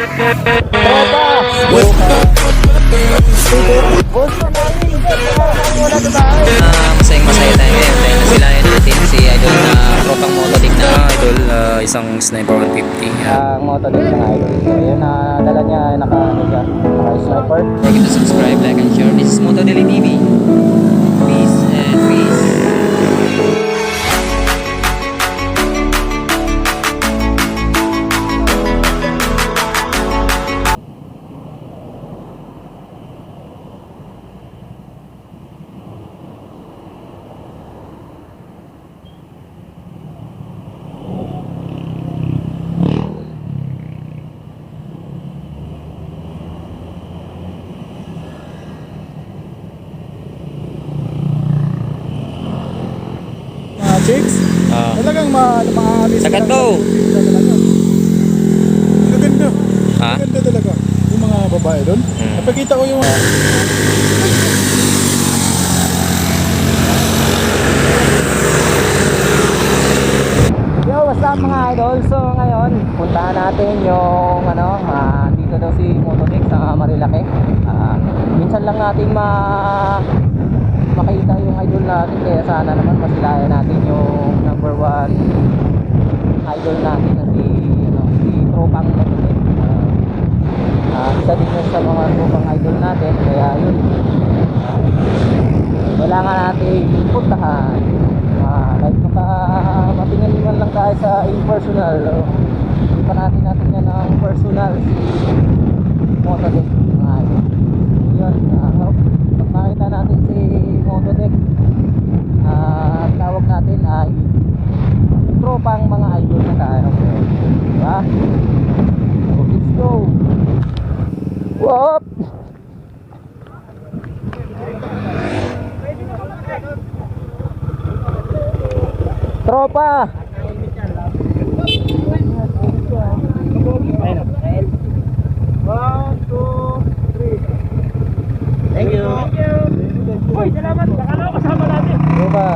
Masayang masaya tayo ngayon dahil nasilayan natin si idol na tropang motodik na idol, isang sniper 150. Ang motodik ng idol. So yun, dala niya naka-sniper. Forget to subscribe, like and share. This is Moto Daily TV. Peace and peace. Chicks? Talagang maalis. Sagat to. Maganda. Ha? Maganda talaga. Yung mga babae doon. Napakita ko yung Yo, what's up mga idol? So ngayon, puntahan natin yung dito daw si Motodik sa Marilaki. Minsan lang natin makita yung idol natin, kaya sana naman masilayan natin yung number 1 idol natin na si Tropang Motodik. Isa din yun sa mga tropang idol natin, kaya yun, kailangan natin puntahan. Kahit matingin man lang tayo sa impersonal, pa natin yan ng personal si Motodik. Yun, pag makita natin si Motodik, tawag natin ay tropang mga idol na tayo, diba? So let's go. Whoop! Tropa! One, two, three. Thank you. Uy, salamat. Akala ko kasama natin. Tropa.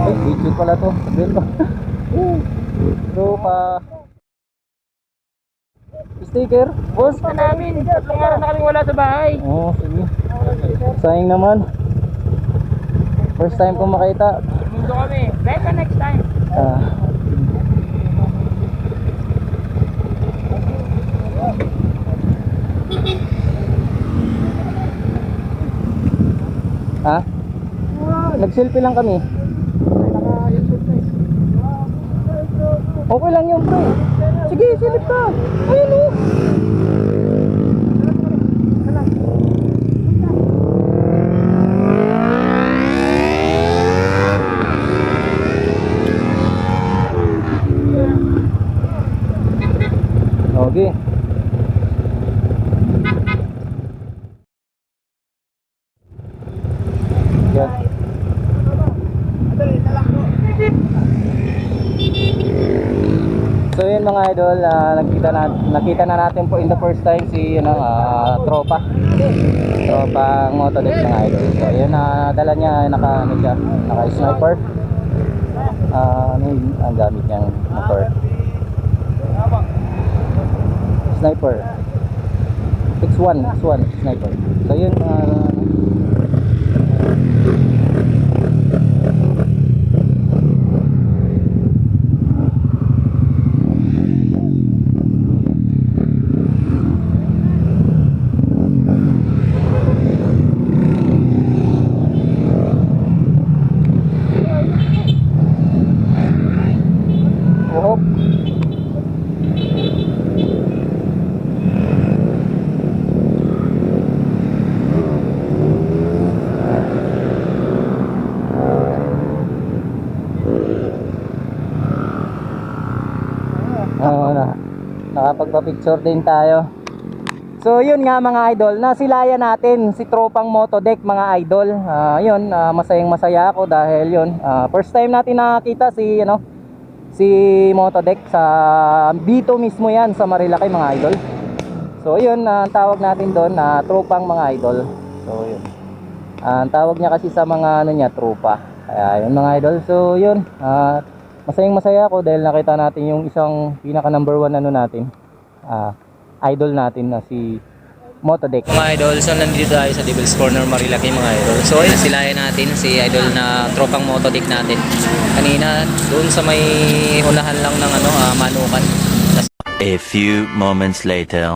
Ay, video pala to. Tropa. Sticker? Boss na namin. Tatlong araw na kami wala sa bahay. Oo, sige. Sayang naman. First time ko makita. Mundo kami. Beka next time. Nag-selfie lang kami. Okay lang yung pre. Sige, silip ka. Ayun o. Okay. Yeah. So yun mga idol, nakita na natin po in the first time si tropang Motodik mga idol. So yun, dala niya naka-sniper. Ang gamit niyang motor, sniper X1 sniper. So yun, nakapagpa-picture din tayo. So yun nga mga idol, nasilayan natin si tropang Motodik mga idol. Yun, masayang masaya ako dahil yun, first time natin nakita si Motodik sa dito mismo yan sa Marilaki mga idol. So yun, ang tawag natin doon na tropang mga idol. So yun, ang tawag niya kasi sa mga tropa. Kaya yun mga idol. So yun, masayang masaya ako dahil nakita natin yung isang pinaka number 1 ano natin, idol natin na si Motodeck. Mga idol, so nandito tayo sa Devil's Corner, Marilaki mga idol. So ayun, nasilayan natin si idol na tropang Motodeck natin. Kanina, doon sa may unahan lang ng Manukan. A few moments later.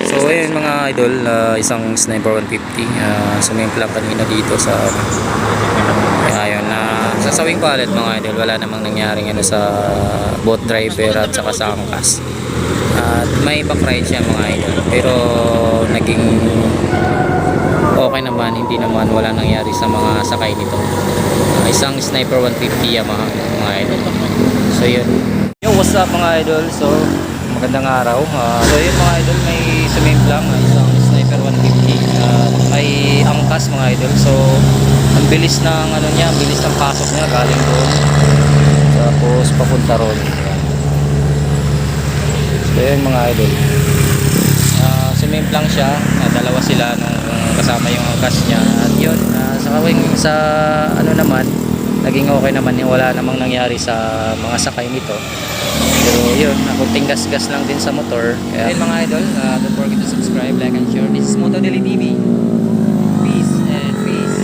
So ayun mga idol, isang Sniper 150 sumimplang kanina dito sa ayun na sa sawing pallet mga idol. Wala namang nangyaring sa boat driver at saka sa angkas. At may backride siya mga idol, pero naging okay naman, hindi naman wala nangyari sa mga sakay nito. Isang Sniper 150 Yamaha mga idol. So yun. Yo, what's up mga idol? So magandang araw. So yun mga idol, may sumimplang isang Sniper 150 may angkas mga idol. So ang bilis ng niya, ang bilis ng pasok niya galing doon tapos papunta ron. So yun mga idol, sumimplang siya, dalawa sila nung kasama yung angkas niya. At yun, sa naman, naging okay naman yung wala namang nangyari sa mga sakay nito. Pero yun, kunting gas-gas lang din sa motor. Kaya yun mga idol, don't forget to subscribe, like and share. This is Moto Daily TV. Peace and peace.